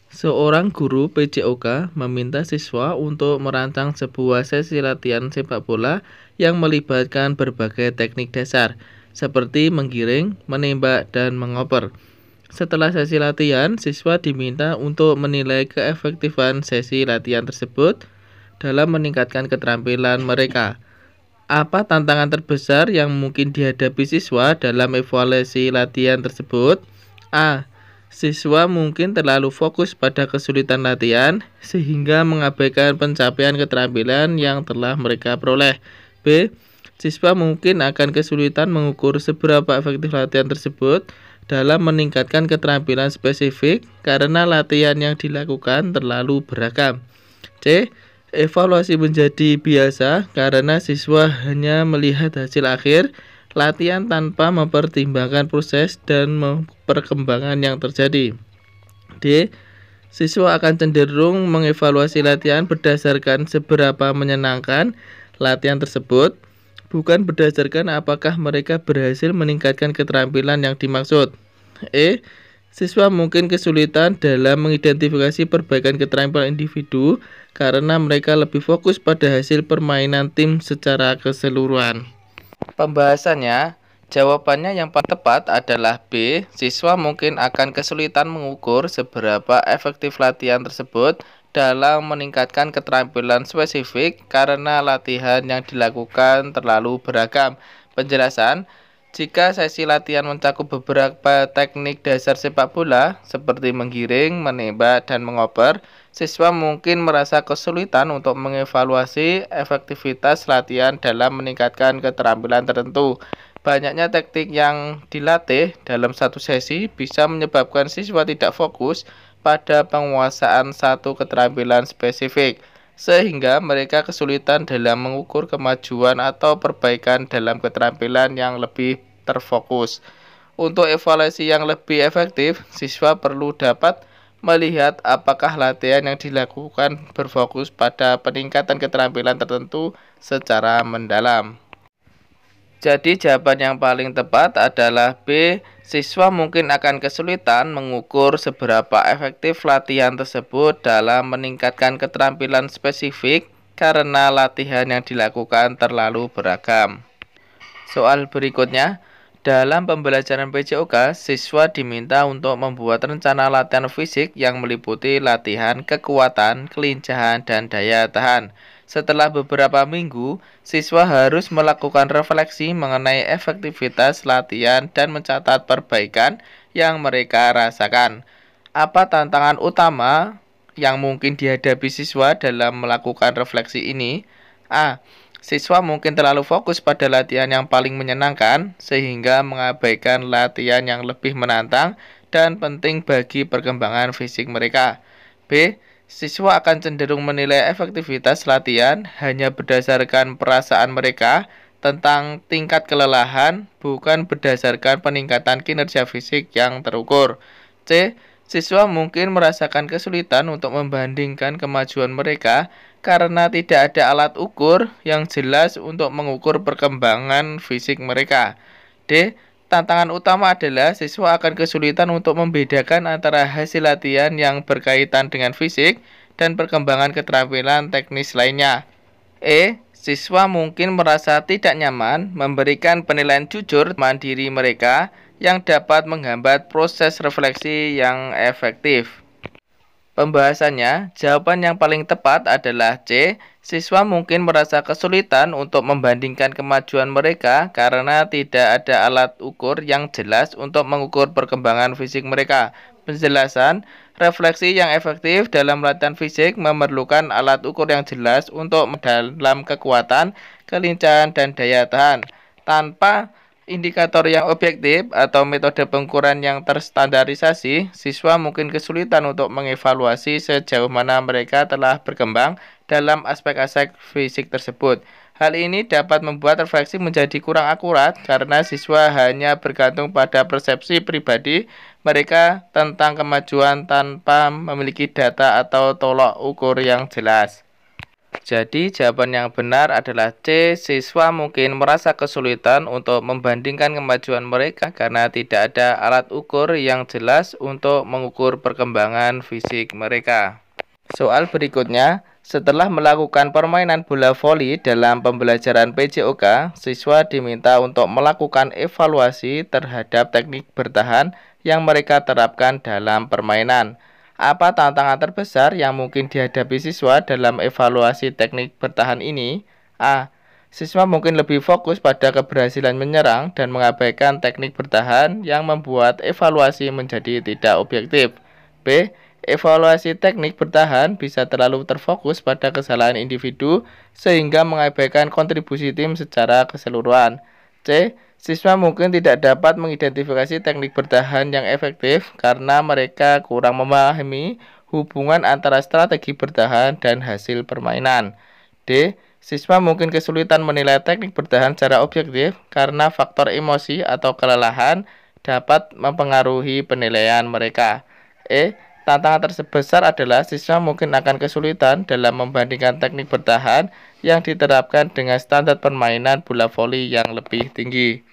Seorang guru PJOK meminta siswa untuk merancang sebuah sesi latihan sepak bola yang melibatkan berbagai teknik dasar, seperti menggiring, menembak, dan mengoper. Setelah sesi latihan, siswa diminta untuk menilai keefektifan sesi latihan tersebut dalam meningkatkan keterampilan mereka. Apa tantangan terbesar yang mungkin dihadapi siswa dalam evaluasi latihan tersebut? A. Siswa mungkin terlalu fokus pada kesulitan latihan sehingga mengabaikan pencapaian keterampilan yang telah mereka peroleh. B. Siswa mungkin akan kesulitan mengukur seberapa efektif latihan tersebut dalam meningkatkan keterampilan spesifik karena latihan yang dilakukan terlalu beragam. C. Evaluasi menjadi biasa karena siswa hanya melihat hasil akhir latihan tanpa mempertimbangkan proses dan perkembangan yang terjadi. D. Siswa akan cenderung mengevaluasi latihan berdasarkan seberapa menyenangkan latihan tersebut, bukan berdasarkan apakah mereka berhasil meningkatkan keterampilan yang dimaksud. E. Siswa mungkin kesulitan dalam mengidentifikasi perbaikan keterampilan individu karena mereka lebih fokus pada hasil permainan tim secara keseluruhan. Pembahasannya, jawabannya yang paling tepat adalah B. Siswa mungkin akan kesulitan mengukur seberapa efektif latihan tersebut dalam meningkatkan keterampilan spesifik karena latihan yang dilakukan terlalu beragam. Penjelasan, jika sesi latihan mencakup beberapa teknik dasar sepak bola seperti menggiring, menembak, dan mengoper, siswa mungkin merasa kesulitan untuk mengevaluasi efektivitas latihan dalam meningkatkan keterampilan tertentu. Banyaknya teknik yang dilatih dalam satu sesi bisa menyebabkan siswa tidak fokus pada penguasaan satu keterampilan spesifik, sehingga mereka kesulitan dalam mengukur kemajuan atau perbaikan dalam keterampilan yang lebih terfokus. Untuk evaluasi yang lebih efektif, siswa perlu dapat melihat apakah latihan yang dilakukan berfokus pada peningkatan keterampilan tertentu secara mendalam. Jadi jawaban yang paling tepat adalah B. Siswa mungkin akan kesulitan mengukur seberapa efektif latihan tersebut dalam meningkatkan keterampilan spesifik karena latihan yang dilakukan terlalu beragam. Soal berikutnya, dalam pembelajaran PJOK, siswa diminta untuk membuat rencana latihan fisik yang meliputi latihan kekuatan, kelincahan, dan daya tahan. Setelah beberapa minggu, siswa harus melakukan refleksi mengenai efektivitas latihan dan mencatat perbaikan yang mereka rasakan. Apa tantangan utama yang mungkin dihadapi siswa dalam melakukan refleksi ini? A. Siswa mungkin terlalu fokus pada latihan yang paling menyenangkan sehingga mengabaikan latihan yang lebih menantang dan penting bagi perkembangan fisik mereka. B. Siswa akan cenderung menilai efektivitas latihan hanya berdasarkan perasaan mereka tentang tingkat kelelahan, bukan berdasarkan peningkatan kinerja fisik yang terukur. C. Siswa mungkin merasakan kesulitan untuk membandingkan kemajuan mereka karena tidak ada alat ukur yang jelas untuk mengukur perkembangan fisik mereka. D. Tantangan utama adalah siswa akan kesulitan untuk membedakan antara hasil latihan yang berkaitan dengan fisik dan perkembangan keterampilan teknis lainnya. E. Siswa mungkin merasa tidak nyaman memberikan penilaian jujur mandiri mereka yang dapat menghambat proses refleksi yang efektif. Pembahasannya, jawaban yang paling tepat adalah C. Siswa mungkin merasa kesulitan untuk membandingkan kemajuan mereka karena tidak ada alat ukur yang jelas untuk mengukur perkembangan fisik mereka. Penjelasan, refleksi yang efektif dalam latihan fisik memerlukan alat ukur yang jelas untuk dalam kekuatan, kelincahan, dan daya tahan. Tanpa indikator yang objektif atau metode pengukuran yang terstandarisasi, siswa mungkin kesulitan untuk mengevaluasi sejauh mana mereka telah berkembang dalam aspek-aspek fisik tersebut. Hal ini dapat membuat refleksi menjadi kurang akurat karena siswa hanya bergantung pada persepsi pribadi mereka tentang kemajuan tanpa memiliki data atau tolok ukur yang jelas. Jadi jawaban yang benar adalah C. Siswa mungkin merasa kesulitan untuk membandingkan kemajuan mereka karena tidak ada alat ukur yang jelas untuk mengukur perkembangan fisik mereka. Soal berikutnya, setelah melakukan permainan bola voli dalam pembelajaran PJOK, siswa diminta untuk melakukan evaluasi terhadap teknik bertahan yang mereka terapkan dalam permainan. Apa tantangan terbesar yang mungkin dihadapi siswa dalam evaluasi teknik bertahan ini? A. Siswa mungkin lebih fokus pada keberhasilan menyerang dan mengabaikan teknik bertahan yang membuat evaluasi menjadi tidak objektif. B. Evaluasi teknik bertahan bisa terlalu terfokus pada kesalahan individu sehingga mengabaikan kontribusi tim secara keseluruhan. C. Siswa mungkin tidak dapat mengidentifikasi teknik bertahan yang efektif karena mereka kurang memahami hubungan antara strategi bertahan dan hasil permainan. D. Siswa mungkin kesulitan menilai teknik bertahan secara objektif karena faktor emosi atau kelelahan dapat mempengaruhi penilaian mereka. E. Tantangan terbesar adalah siswa mungkin akan kesulitan dalam membandingkan teknik bertahan yang diterapkan dengan standar permainan bola voli yang lebih tinggi.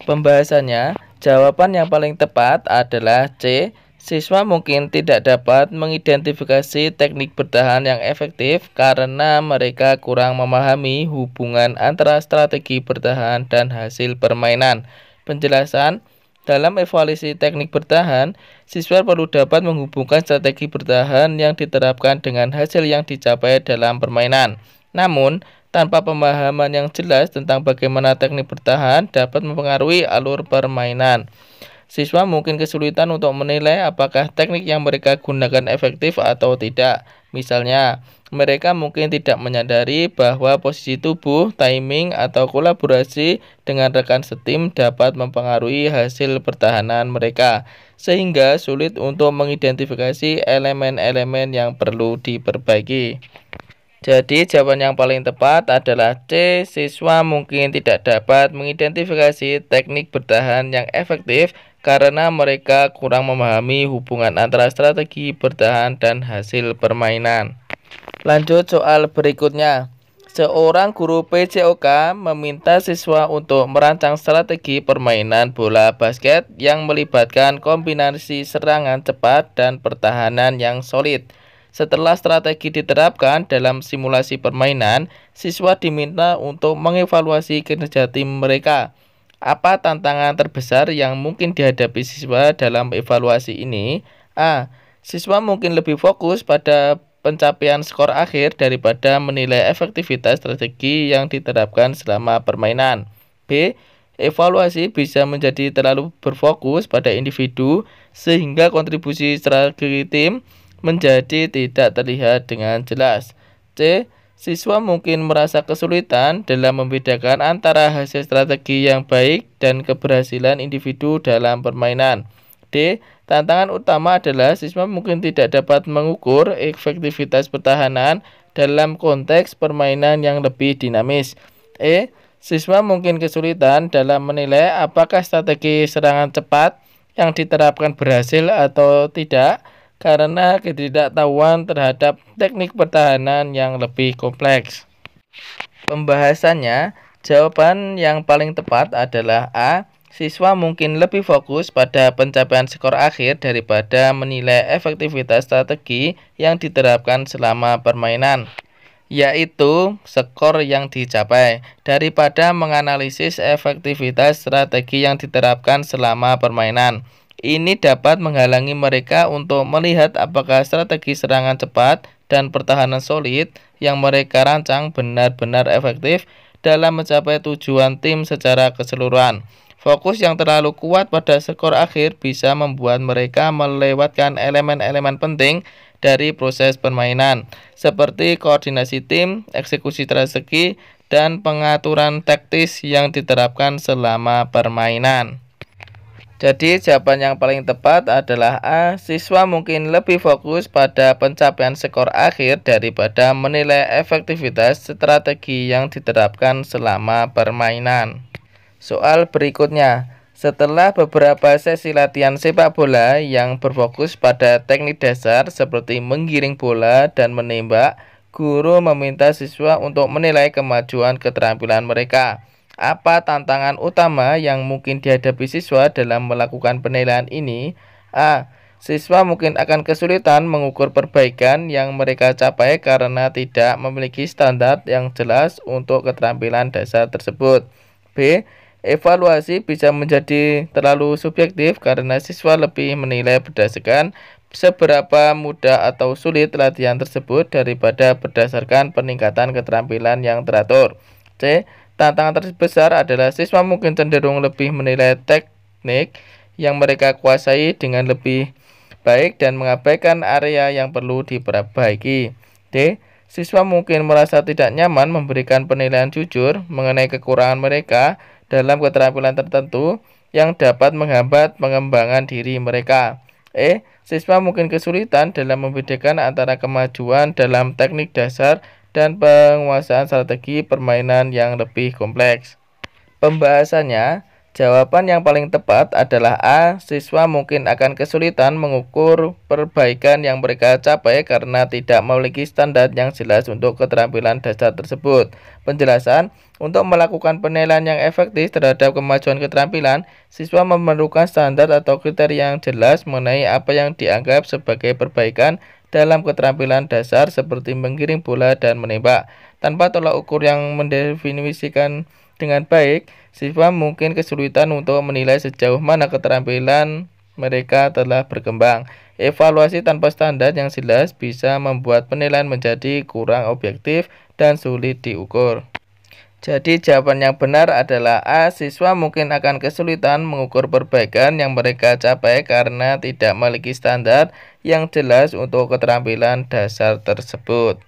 Pembahasannya, jawaban yang paling tepat adalah C. Siswa mungkin tidak dapat mengidentifikasi teknik bertahan yang efektif karena mereka kurang memahami hubungan antara strategi bertahan dan hasil permainan. Penjelasan, dalam evaluasi teknik bertahan, siswa perlu dapat menghubungkan strategi bertahan yang diterapkan dengan hasil yang dicapai dalam permainan. Namun, tanpa pemahaman yang jelas tentang bagaimana teknik bertahan dapat mempengaruhi alur permainan. Siswa mungkin kesulitan untuk menilai apakah teknik yang mereka gunakan efektif atau tidak. Misalnya, mereka mungkin tidak menyadari bahwa posisi tubuh, timing, atau kolaborasi dengan rekan setim dapat mempengaruhi hasil pertahanan mereka, sehingga sulit untuk mengidentifikasi elemen-elemen yang perlu diperbaiki. Jadi jawaban yang paling tepat adalah C. Siswa mungkin tidak dapat mengidentifikasi teknik bertahan yang efektif karena mereka kurang memahami hubungan antara strategi bertahan dan hasil permainan. Lanjut soal berikutnya. Seorang guru PJOK meminta siswa untuk merancang strategi permainan bola basket yang melibatkan kombinasi serangan cepat dan pertahanan yang solid. Setelah strategi diterapkan dalam simulasi permainan, siswa diminta untuk mengevaluasi kinerja tim mereka. Apa tantangan terbesar yang mungkin dihadapi siswa dalam evaluasi ini? A. Siswa mungkin lebih fokus pada pencapaian skor akhir daripada menilai efektivitas strategi yang diterapkan selama permainan. B. Evaluasi bisa menjadi terlalu berfokus pada individu sehingga kontribusi strategi tim menjadi tidak terlihat dengan jelas. C. Siswa mungkin merasa kesulitan dalam membedakan antara hasil strategi yang baik dan keberhasilan individu dalam permainan. D. Tantangan utama adalah siswa mungkin tidak dapat mengukur efektivitas pertahanan dalam konteks permainan yang lebih dinamis. E. Siswa mungkin kesulitan dalam menilai apakah strategi serangan cepat yang diterapkan berhasil atau tidak karena ketidaktahuan terhadap teknik pertahanan yang lebih kompleks. Pembahasannya, jawaban yang paling tepat adalah A. Siswa mungkin lebih fokus pada pencapaian skor akhir daripada menilai efektivitas strategi yang diterapkan selama permainan, yaitu skor yang dicapai, daripada menganalisis efektivitas strategi yang diterapkan selama permainan. Ini dapat menghalangi mereka untuk melihat apakah strategi serangan cepat dan pertahanan solid yang mereka rancang benar-benar efektif dalam mencapai tujuan tim secara keseluruhan. Fokus yang terlalu kuat pada skor akhir bisa membuat mereka melewatkan elemen-elemen penting dari proses permainan, seperti koordinasi tim, eksekusi strategi, dan pengaturan taktis yang diterapkan selama permainan. Jadi jawaban yang paling tepat adalah A. Siswa mungkin lebih fokus pada pencapaian skor akhir daripada menilai efektivitas strategi yang diterapkan selama permainan. Soal berikutnya. Setelah beberapa sesi latihan sepak bola yang berfokus pada teknik dasar seperti menggiring bola dan menembak, Guru meminta siswa untuk menilai kemajuan keterampilan mereka. Apa tantangan utama yang mungkin dihadapi siswa dalam melakukan penilaian ini? A. Siswa mungkin akan kesulitan mengukur perbaikan yang mereka capai karena tidak memiliki standar yang jelas untuk keterampilan dasar tersebut. B. Evaluasi bisa menjadi terlalu subjektif karena siswa lebih menilai berdasarkan seberapa mudah atau sulit latihan tersebut daripada berdasarkan peningkatan keterampilan yang teratur. C. Tantangan terbesar adalah siswa mungkin cenderung lebih menilai teknik yang mereka kuasai dengan lebih baik dan mengabaikan area yang perlu diperbaiki. D. Siswa mungkin merasa tidak nyaman memberikan penilaian jujur mengenai kekurangan mereka dalam keterampilan tertentu yang dapat menghambat pengembangan diri mereka. E. Siswa mungkin kesulitan dalam membedakan antara kemajuan dalam teknik dasar dan penguasaan strategi permainan yang lebih kompleks. Pembahasannya, jawaban yang paling tepat adalah A. Siswa mungkin akan kesulitan mengukur perbaikan yang mereka capai karena tidak memiliki standar yang jelas untuk keterampilan dasar tersebut. Penjelasan, untuk melakukan penilaian yang efektif terhadap kemajuan keterampilan, siswa memerlukan standar atau kriteria yang jelas mengenai apa yang dianggap sebagai perbaikan dalam keterampilan dasar seperti menggiring bola dan menembak. Tanpa tolak ukur yang mendefinisikan dengan baik, siswa mungkin kesulitan untuk menilai sejauh mana keterampilan mereka telah berkembang. Evaluasi tanpa standar yang jelas bisa membuat penilaian menjadi kurang objektif dan sulit diukur. Jadi jawaban yang benar adalah A. Siswa mungkin akan kesulitan mengukur perbaikan yang mereka capai karena tidak memiliki standar yang jelas untuk keterampilan dasar tersebut.